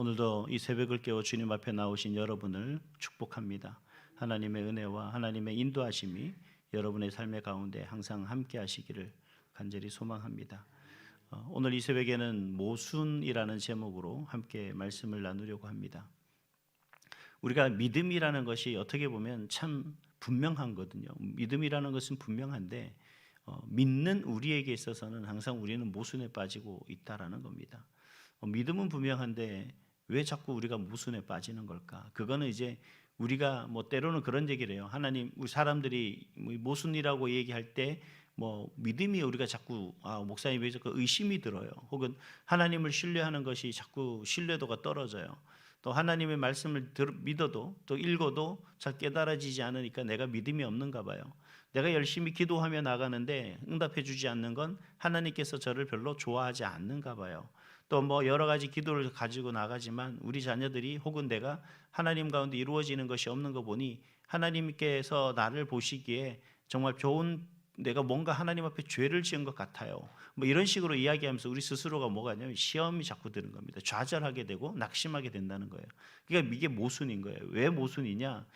오늘도 이 새벽을 깨워 주님 앞에 나오신 여러분을 축복합니다. 하나님의 은혜와 하나님의 인도하심이 여러분의 삶의 가운데 항상 함께 하시기를 간절히 소망합니다. 오늘 이 새벽에는 모순이라는 제목으로 함께 말씀을 나누려고 합니다. 우리가 믿음이라는 것이 어떻게 보면 참 분명한 거거든요. 믿음이라는 것은 분명한데 믿는 우리에게 있어서는 항상 우리는 모순에 빠지고 있다라는 겁니다. 믿음은 분명한데 왜 자꾸 우리가 모순에 빠지는 걸까? 그거는 이제 우리가 때로는 그런 얘기를 해요. 하나님, 우리 사람들이 모순이라고 얘기할 때 믿음이 우리가 자꾸 목사님이 왜 자꾸 의심이 들어요. 혹은 하나님을 신뢰하는 것이 자꾸 신뢰도가 떨어져요. 또 하나님의 말씀을 믿어도 또 읽어도 잘 깨달아지지 않으니까 내가 믿음이 없는가 봐요. 내가 열심히 기도하며 나가는데 응답해 주지 않는 건 하나님께서 저를 별로 좋아하지 않는가 봐요. 또 여러 가지 기도를 가지고 나가지만 우리 자녀들이 혹은 내가 하나님 가운데 이루어지는 것이 없는 거 보니 하나님께서 나를 보시기에 정말 내가 뭔가 하나님 앞에 죄를 지은 것 같아요. 이런 식으로 이야기하면서 우리 스스로가 뭐가 있냐면 시험이 자꾸 드는 겁니다. 좌절하게 되고 낙심하게 된다는 거예요. 그러니까 이게 모순인 거예요. 왜 모순이냐?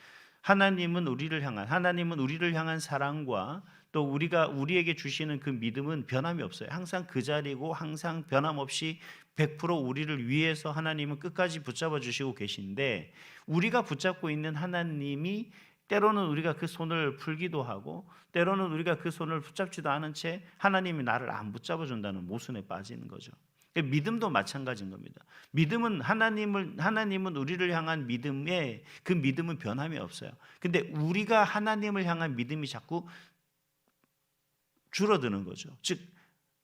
하나님은 우리를 향한 사랑과 또 우리에게 주시는 그 믿음은 변함이 없어요. 항상 그 자리고 항상 변함없이 100% 우리를 위해서 하나님은 끝까지 붙잡아 주시고 계신데, 우리가 붙잡고 있는 하나님이 때로는 우리가 그 손을 풀기도 하고 때로는 우리가 그 손을 붙잡지도 않은 채 하나님이 나를 안 붙잡아 준다는 모순에 빠지는 거죠. 믿음도 마찬가지인 겁니다. 하나님은 우리를 향한 믿음에 그 믿음은 변함이 없어요. 근데 우리가 하나님을 향한 믿음이 자꾸 줄어드는 거죠. 즉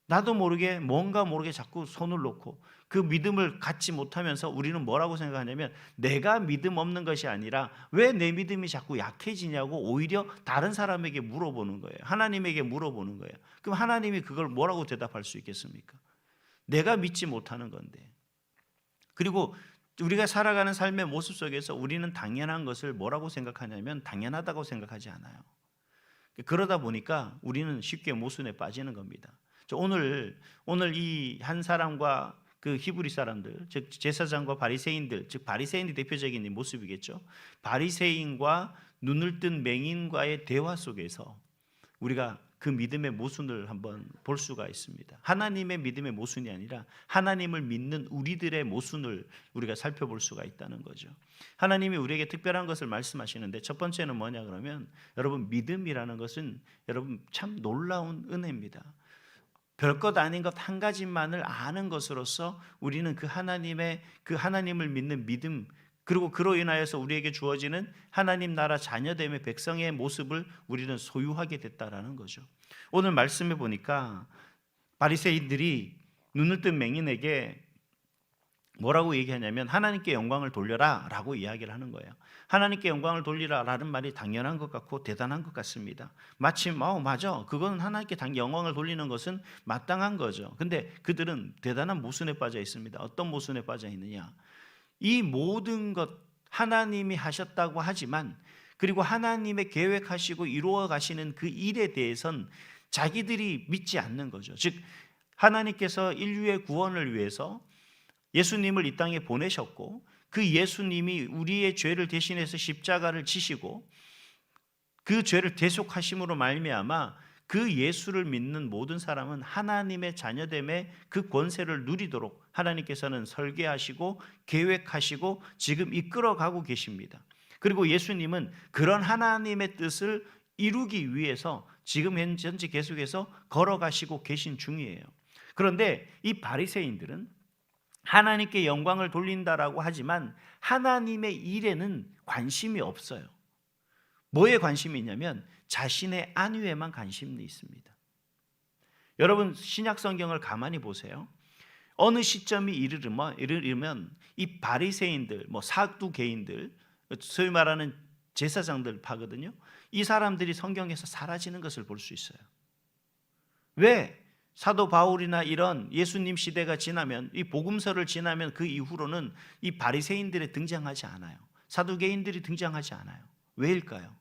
나도 모르게 뭔가 모르게 자꾸 손을 놓고 그 믿음을 갖지 못하면서 우리는 뭐라고 생각하냐면 내가 믿음 없는 것이 아니라 왜 내 믿음이 자꾸 약해지냐고 오히려 다른 사람에게 물어보는 거예요. 하나님에게 물어보는 거예요. 그럼 하나님이 그걸 뭐라고 대답할 수 있겠습니까? 내가 믿지 못하는 건데. 그리고 우리가 살아가는 삶의 모습 속에서 우리는 당연한 것을 뭐라고 생각하냐면 당연하다고 생각하지 않아요. 그러다 보니까 우리는 쉽게 모순에 빠지는 겁니다. 오늘 이 한 사람과 그 히브리 사람들, 즉 제사장과 바리새인들, 즉 바리새인이 대표적인 모습이겠죠. 바리새인과 눈을 뜬 맹인과의 대화 속에서 우리가 그 믿음의 모순을 한번 볼 수가 있습니다. 하나님의 믿음의 모순이 아니라 하나님을 믿는 우리들의 모순을 우리가 살펴볼 수가 있다는 거죠. 하나님이 우리에게 특별한 것을 말씀하시는데 첫 번째는 뭐냐 그러면 여러분, 믿음이라는 것은 여러분 참 놀라운 은혜입니다. 별것 아닌 것 한 가지만을 아는 것으로서 우리는 그 하나님을 믿는 믿음, 그리고 그로 인하여서 우리에게 주어지는 하나님 나라 자녀됨의 백성의 모습을 우리는 소유하게 됐다라는 거죠. 오늘 말씀해 보니까 바리새인들이 눈을 뜬 맹인에게 뭐라고 얘기하냐면 하나님께 영광을 돌려라 라고 이야기를 하는 거예요. 하나님께 영광을 돌리라 라는 말이 당연한 것 같고 대단한 것 같습니다. 마침 맞아, 그건 하나님께 영광을 돌리는 것은 마땅한 거죠. 근데 그들은 대단한 모순에 빠져 있습니다. 어떤 모순에 빠져 있느냐, 이 모든 것 하나님이 하셨다고 하지만, 그리고 하나님의 계획하시고 이루어 가시는 그 일에 대해선 자기들이 믿지 않는 거죠. 즉 하나님께서 인류의 구원을 위해서 예수님을 이 땅에 보내셨고 그 예수님이 우리의 죄를 대신해서 십자가를 지시고 그 죄를 대속하심으로 말미암아 그 예수를 믿는 모든 사람은 하나님의 자녀됨의 그 권세를 누리도록 하나님께서는 설계하시고 계획하시고 지금 이끌어가고 계십니다. 그리고 예수님은 그런 하나님의 뜻을 이루기 위해서 지금 현재 계속해서 걸어가시고 계신 중이에요. 그런데 이 바리새인들은 하나님께 영광을 돌린다라고 하지만 하나님의 일에는 관심이 없어요. 뭐에 관심이 있냐면 자신의 안위에만 관심이 있습니다. 여러분, 신약 성경을 가만히 보세요. 어느 시점이 이르면 이 바리새인들, 사두개인들, 소위 말하는 제사장들 파거든요. 이 사람들이 성경에서 사라지는 것을 볼 수 있어요. 왜? 사도 바울이나 이런 예수님 시대가 지나면, 이 복음서를 지나면 그 이후로는 이 바리새인들이 등장하지 않아요. 사두개인들이 등장하지 않아요. 왜일까요?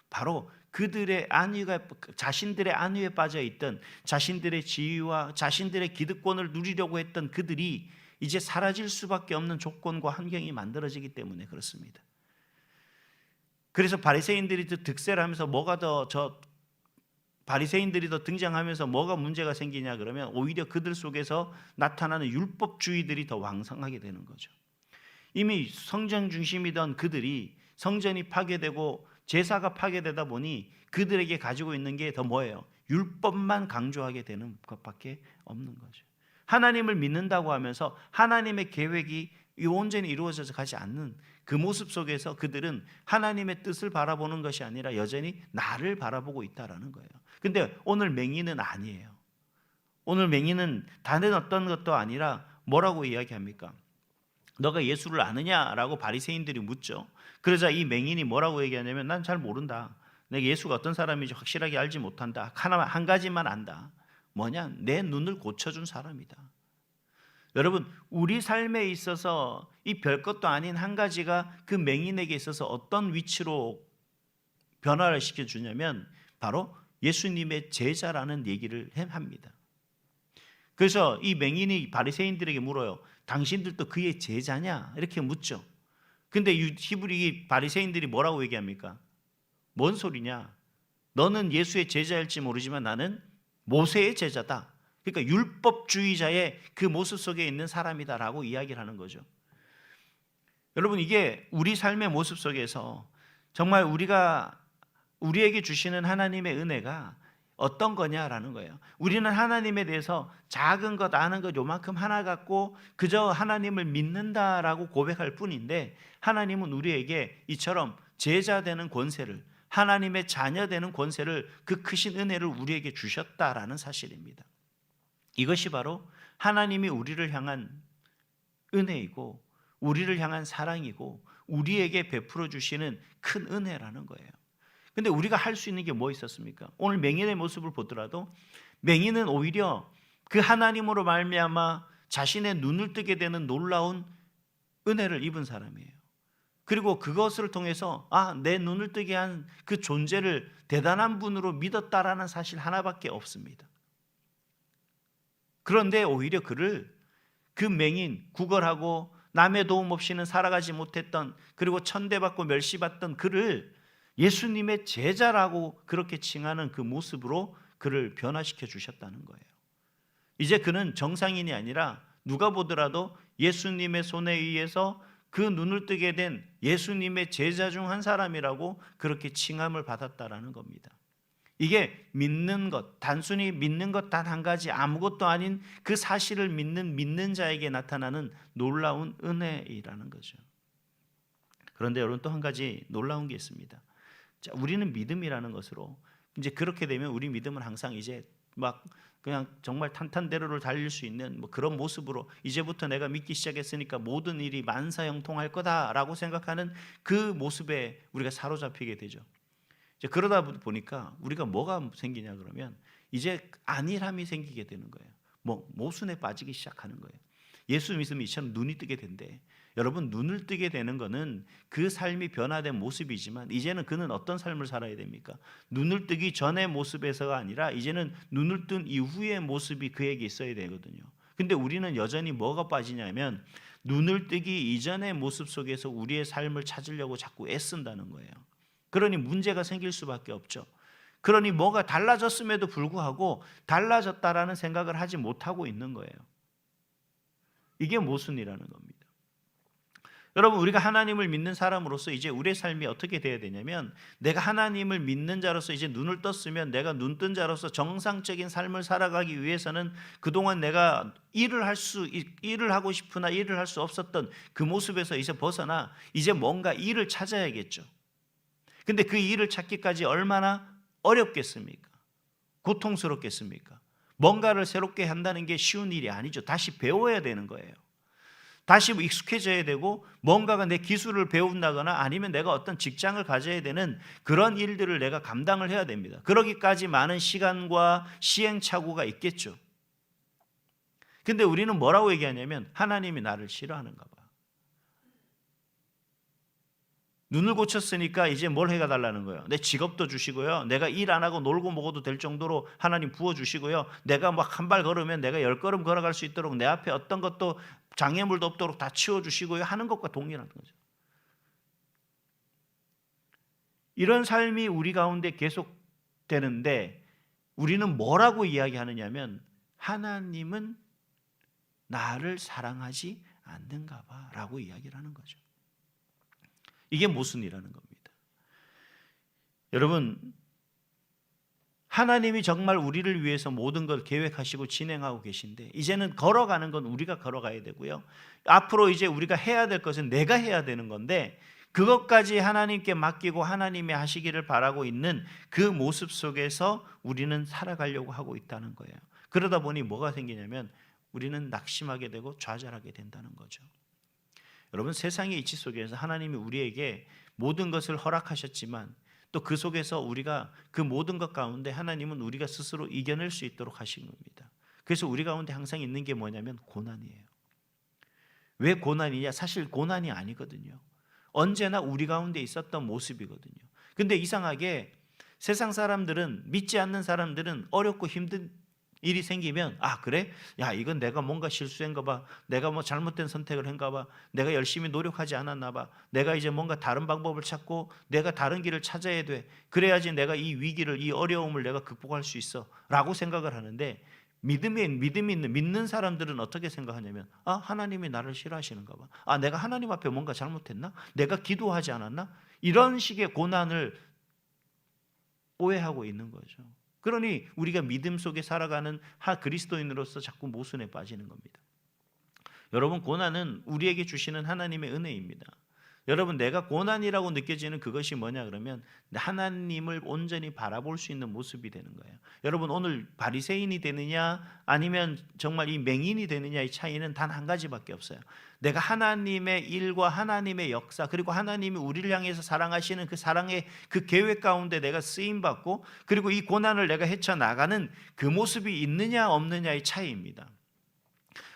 바로 그들의 자신들의 안위에 빠져 있던, 자신들의 지위와 자신들의 기득권을 누리려고 했던 그들이 이제 사라질 수밖에 없는 조건과 환경이 만들어지기 때문에 그렇습니다. 그래서 바리새인들이 더 득세를 하면서 바리새인들이 더 등장하면서 뭐가 문제가 생기냐 그러면 오히려 그들 속에서 나타나는 율법주의들이 더 왕성하게 되는 거죠. 이미 성전 중심이던 그들이 성전이 파괴되고 제사가 파괴되다 보니 그들에게 가지고 있는 게 더 뭐예요? 율법만 강조하게 되는 것밖에 없는 거죠. 하나님을 믿는다고 하면서 하나님의 계획이 온전히 이루어져서 가지 않는 그 모습 속에서 그들은 하나님의 뜻을 바라보는 것이 아니라 여전히 나를 바라보고 있다라는 거예요. 근데 오늘 맹인은 아니에요. 오늘 맹인은 다른 어떤 것도 아니라 뭐라고 이야기합니까? 너가 예수를 아느냐라고 바리새인들이 묻죠. 그러자 이 맹인이 뭐라고 얘기하냐면 난 잘 모른다. 내가 예수가 어떤 사람인지 확실하게 알지 못한다. 한 가지만 안다. 뭐냐? 내 눈을 고쳐준 사람이다. 여러분, 우리 삶에 있어서 이 별것도 아닌 한 가지가 그 맹인에게 있어서 어떤 위치로 변화를 시켜주냐면 바로 예수님의 제자라는 얘기를 합니다. 그래서 이 맹인이 바리새인들에게 물어요. 당신들도 그의 제자냐? 이렇게 묻죠. 근데 히브리 바리새인들이 뭐라고 얘기합니까? 뭔 소리냐? 너는 예수의 제자일지 모르지만 나는 모세의 제자다. 그러니까 율법주의자의 그 모습 속에 있는 사람이다라고 이야기를 하는 거죠. 여러분, 이게 우리 삶의 모습 속에서 정말 우리에게 주시는 하나님의 은혜가 어떤 거냐라는 거예요. 우리는 하나님에 대해서 작은 것, 아는 것 요만큼 하나 갖고 그저 하나님을 믿는다라고 고백할 뿐인데 하나님은 우리에게 이처럼 제자 되는 권세를, 하나님의 자녀 되는 권세를, 그 크신 은혜를 우리에게 주셨다라는 사실입니다. 이것이 바로 하나님이 우리를 향한 은혜이고 우리를 향한 사랑이고 우리에게 베풀어 주시는 큰 은혜라는 거예요. 근데 우리가 할 수 있는 게 뭐 있었습니까? 오늘 맹인의 모습을 보더라도 맹인은 오히려 그 하나님으로 말미암아 자신의 눈을 뜨게 되는 놀라운 은혜를 입은 사람이에요. 그리고 그것을 통해서 내 눈을 뜨게 한 그 존재를 대단한 분으로 믿었다라는 사실 하나밖에 없습니다. 그런데 오히려 그 맹인, 구걸하고 남의 도움 없이는 살아가지 못했던, 그리고 천대받고 멸시받던 그를 예수님의 제자라고 그렇게 칭하는 그 모습으로 그를 변화시켜 주셨다는 거예요. 이제 그는 정상인이 아니라 누가 보더라도 예수님의 손에 의해서 그 눈을 뜨게 된 예수님의 제자 중 한 사람이라고 그렇게 칭함을 받았다라는 겁니다. 이게 믿는 것, 단순히 믿는 것 단 한 가지, 아무것도 아닌 그 사실을 믿는 자에게 나타나는 놀라운 은혜이라는 거죠. 그런데 여러분, 또 한 가지 놀라운 게 있습니다. 자, 우리는 믿음이라는 것으로 이제 그렇게 되면 우리 믿음은 항상 이제 막 그냥 정말 탄탄대로를 달릴 수 있는 그런 모습으로 이제부터 내가 믿기 시작했으니까 모든 일이 만사형통할 거다라고 생각하는 그 모습에 우리가 사로잡히게 되죠. 이제 그러다 보니까 우리가 뭐가 생기냐 그러면 이제 안일함이 생기게 되는 거예요. 모순에 빠지기 시작하는 거예요. 예수 믿으면 이처럼 눈이 뜨게 된대. 여러분, 눈을 뜨게 되는 것은 그 삶이 변화된 모습이지만 이제는 그는 어떤 삶을 살아야 됩니까? 눈을 뜨기 전의 모습에서가 아니라 이제는 눈을 뜬 이후의 모습이 그에게 있어야 되거든요. 근데 우리는 여전히 뭐가 빠지냐면 눈을 뜨기 이전의 모습 속에서 우리의 삶을 찾으려고 자꾸 애쓴다는 거예요. 그러니 문제가 생길 수밖에 없죠. 그러니 뭐가 달라졌음에도 불구하고 달라졌다라는 생각을 하지 못하고 있는 거예요. 이게 모순이라는 겁니다. 여러분, 우리가 하나님을 믿는 사람으로서 이제 우리의 삶이 어떻게 돼야 되냐면 내가 하나님을 믿는 자로서 이제 눈을 떴으면 내가 눈뜬 자로서 정상적인 삶을 살아가기 위해서는 그동안 내가 일을 하고 싶으나 일을 할 수 없었던 그 모습에서 이제 벗어나 이제 뭔가 일을 찾아야겠죠. 근데 그 일을 찾기까지 얼마나 어렵겠습니까? 고통스럽겠습니까? 뭔가를 새롭게 한다는 게 쉬운 일이 아니죠. 다시 배워야 되는 거예요. 다시 익숙해져야 되고 뭔가가 내 기술을 배운다거나 아니면 내가 어떤 직장을 가져야 되는 그런 일들을 내가 감당을 해야 됩니다. 그러기까지 많은 시간과 시행착오가 있겠죠. 근데 우리는 뭐라고 얘기하냐면 하나님이 나를 싫어하는가 봐. 눈을 고쳤으니까 이제 뭘 해가 달라는 거예요. 내 직업도 주시고요. 내가 일 안 하고 놀고 먹어도 될 정도로 하나님 부어주시고요. 내가 막 한 발 걸으면 내가 10걸음 걸어갈 수 있도록 내 앞에 어떤 것도 장애물도 없도록 다 치워주시고요. 하는 것과 동일한 거죠. 이런 삶이 우리 가운데 계속되는데 우리는 뭐라고 이야기하느냐면 하나님은 나를 사랑하지 않는가 봐 라고 이야기를 하는 거죠. 이게 모순이라는 겁니다. 여러분, 하나님이 정말 우리를 위해서 모든 걸 계획하시고 진행하고 계신데 이제는 걸어가는 건 우리가 걸어가야 되고요. 앞으로 이제 우리가 해야 될 것은 내가 해야 되는 건데 그것까지 하나님께 맡기고 하나님이 하시기를 바라고 있는 그 모습 속에서 우리는 살아가려고 하고 있다는 거예요. 그러다 보니 뭐가 생기냐면 우리는 낙심하게 되고 좌절하게 된다는 거죠. 여러분, 세상의 이치 속에서 하나님이 우리에게 모든 것을 허락하셨지만 또 그 속에서 우리가 그 모든 것 가운데 하나님은 우리가 스스로 이겨낼 수 있도록 하신 겁니다. 그래서 우리 가운데 항상 있는 게 뭐냐면 고난이에요. 왜 고난이냐? 사실 고난이 아니거든요. 언제나 우리 가운데 있었던 모습이거든요. 근데 이상하게 세상 사람들은, 믿지 않는 사람들은 어렵고 힘든 일이 생기면 아 그래? 야 이건 내가 뭔가 실수한가 봐. 내가 뭐 잘못된 선택을 한가 봐. 내가 열심히 노력하지 않았나 봐. 내가 이제 뭔가 다른 방법을 찾고 내가 다른 길을 찾아야 돼. 그래야지 내가 이 위기를, 이 어려움을 내가 극복할 수 있어 라고 생각을 하는데 믿는 사람들은 어떻게 생각하냐면 아 하나님이 나를 싫어하시는가 봐. 아 내가 하나님 앞에 뭔가 잘못했나? 내가 기도하지 않았나? 이런 식의 고난을 오해하고 있는 거죠. 그러니 우리가 믿음 속에 살아가는 그리스도인으로서 자꾸 모순에 빠지는 겁니다. 여러분, 고난은 우리에게 주시는 하나님의 은혜입니다. 여러분, 내가 고난이라고 느껴지는 그것이 뭐냐 그러면 하나님을 온전히 바라볼 수 있는 모습이 되는 거예요. 여러분, 오늘 바리새인이 되느냐 아니면 정말 이 맹인이 되느냐의 차이는 단 한 가지밖에 없어요. 내가 하나님의 일과 하나님의 역사 그리고 하나님이 우리를 향해서 사랑하시는 그 사랑의 그 계획 가운데 내가 쓰임받고 그리고 이 고난을 내가 헤쳐나가는 그 모습이 있느냐 없느냐의 차이입니다.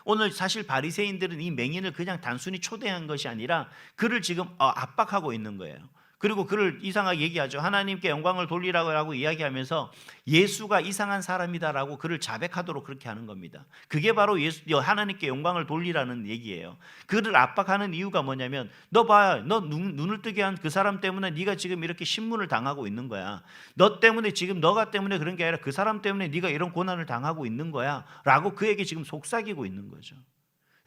오늘 사실 바리새인들은 이 맹인을 그냥 단순히 초대한 것이 아니라 그를 지금 압박하고 있는 거예요. 그리고 그를 이상하게 얘기하죠. 하나님께 영광을 돌리라고 이야기하면서 예수가 이상한 사람이다라고 그를 자백하도록 그렇게 하는 겁니다. 그게 바로 하나님께 영광을 돌리라는 얘기예요. 그를 압박하는 이유가 뭐냐면 너 봐, 너 눈을 뜨게 한 그 사람 때문에 네가 지금 이렇게 신문을 당하고 있는 거야. 너 때문에 지금 너가 때문에 그런 게 아니라 그 사람 때문에 네가 이런 고난을 당하고 있는 거야 라고 그에게 지금 속삭이고 있는 거죠.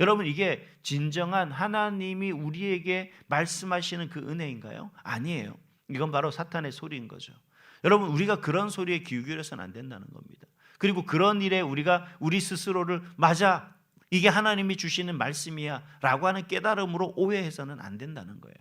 여러분, 이게 진정한 하나님이 우리에게 말씀하시는 그 은혜인가요? 아니에요. 이건 바로 사탄의 소리인 거죠. 여러분, 우리가 그런 소리에 귀 기울여서는 안 된다는 겁니다. 그리고 그런 일에 우리가 우리 스스로를 맞아, 이게 하나님이 주시는 말씀이야 라고 하는 깨달음으로 오해해서는 안 된다는 거예요.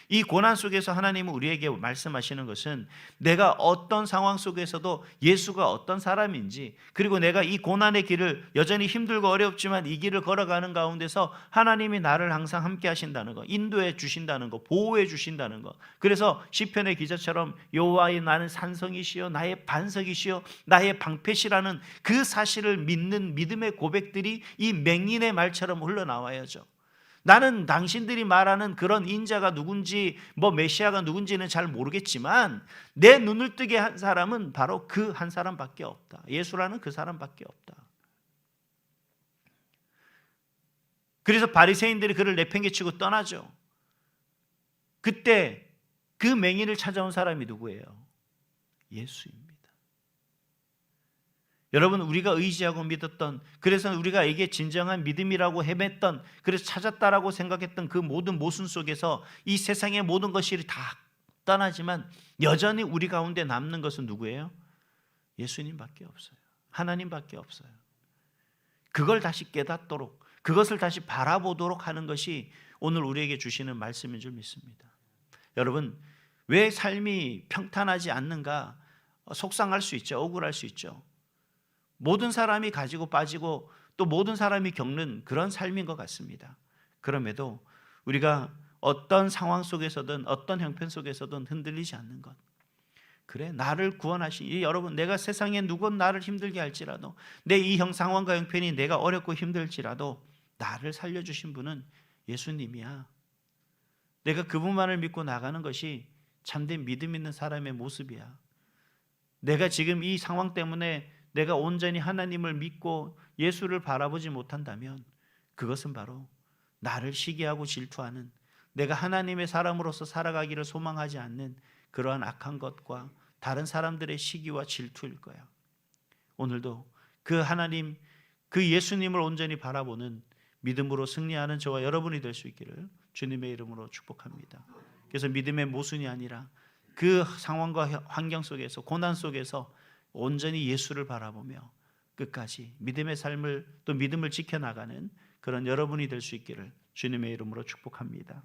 이 고난 속에서 하나님은 우리에게 말씀하시는 것은 내가 어떤 상황 속에서도 예수가 어떤 사람인지 그리고 내가 이 고난의 길을 여전히 힘들고 어렵지만 이 길을 걸어가는 가운데서 하나님이 나를 항상 함께 하신다는 것, 인도해 주신다는 것, 보호해 주신다는 것. 그래서 시편의 기자처럼 여호와의 나는 산성이시여 나의 반석이시여 나의 방패시라는 그 사실을 믿는 믿음의 고백들이 이 맹인의 말처럼 흘러나와야죠. 나는 당신들이 말하는 그런 인자가 누군지 메시아가 누군지는 잘 모르겠지만 내 눈을 뜨게 한 사람은 바로 그 한 사람밖에 없다. 예수라는 그 사람밖에 없다. 그래서 바리새인들이 그를 내팽개치고 떠나죠. 그때 그 맹인을 찾아온 사람이 누구예요? 예수입니다. 여러분, 우리가 의지하고 믿었던, 그래서 우리가 이게 진정한 믿음이라고 헤맸던, 그래서 찾았다라고 생각했던 그 모든 모순 속에서 이 세상의 모든 것이 다 떠나지만 여전히 우리 가운데 남는 것은 누구예요? 예수님밖에 없어요. 하나님밖에 없어요. 그걸 다시 깨닫도록, 그것을 다시 바라보도록 하는 것이 오늘 우리에게 주시는 말씀인 줄 믿습니다. 여러분, 왜 삶이 평탄하지 않는가? 속상할 수 있죠. 억울할 수 있죠. 모든 사람이 가지고 빠지고 또 모든 사람이 겪는 그런 삶인 것 같습니다. 그럼에도 우리가 어떤 상황 속에서든 어떤 형편 속에서든 흔들리지 않는 것. 그래, 나를 구원하신 여러분, 내가 세상에 누군 나를 힘들게 할지라도 내 이 상황과 형편이 내가 어렵고 힘들지라도 나를 살려주신 분은 예수님이야. 내가 그분만을 믿고 나가는 것이 참된 믿음 있는 사람의 모습이야. 내가 지금 이 상황 때문에 내가 온전히 하나님을 믿고 예수를 바라보지 못한다면 그것은 바로 나를 시기하고 질투하는, 내가 하나님의 사람으로서 살아가기를 소망하지 않는 그러한 악한 것과 다른 사람들의 시기와 질투일 거야. 오늘도 그 하나님, 그 예수님을 온전히 바라보는 믿음으로 승리하는 저와 여러분이 될 수 있기를 주님의 이름으로 축복합니다. 그래서 믿음의 모순이 아니라 그 상황과 환경 속에서, 고난 속에서 온전히 예수를 바라보며 끝까지 믿음의 삶을, 또 믿음을 지켜나가는 그런 여러분이 될 수 있기를 주님의 이름으로 축복합니다.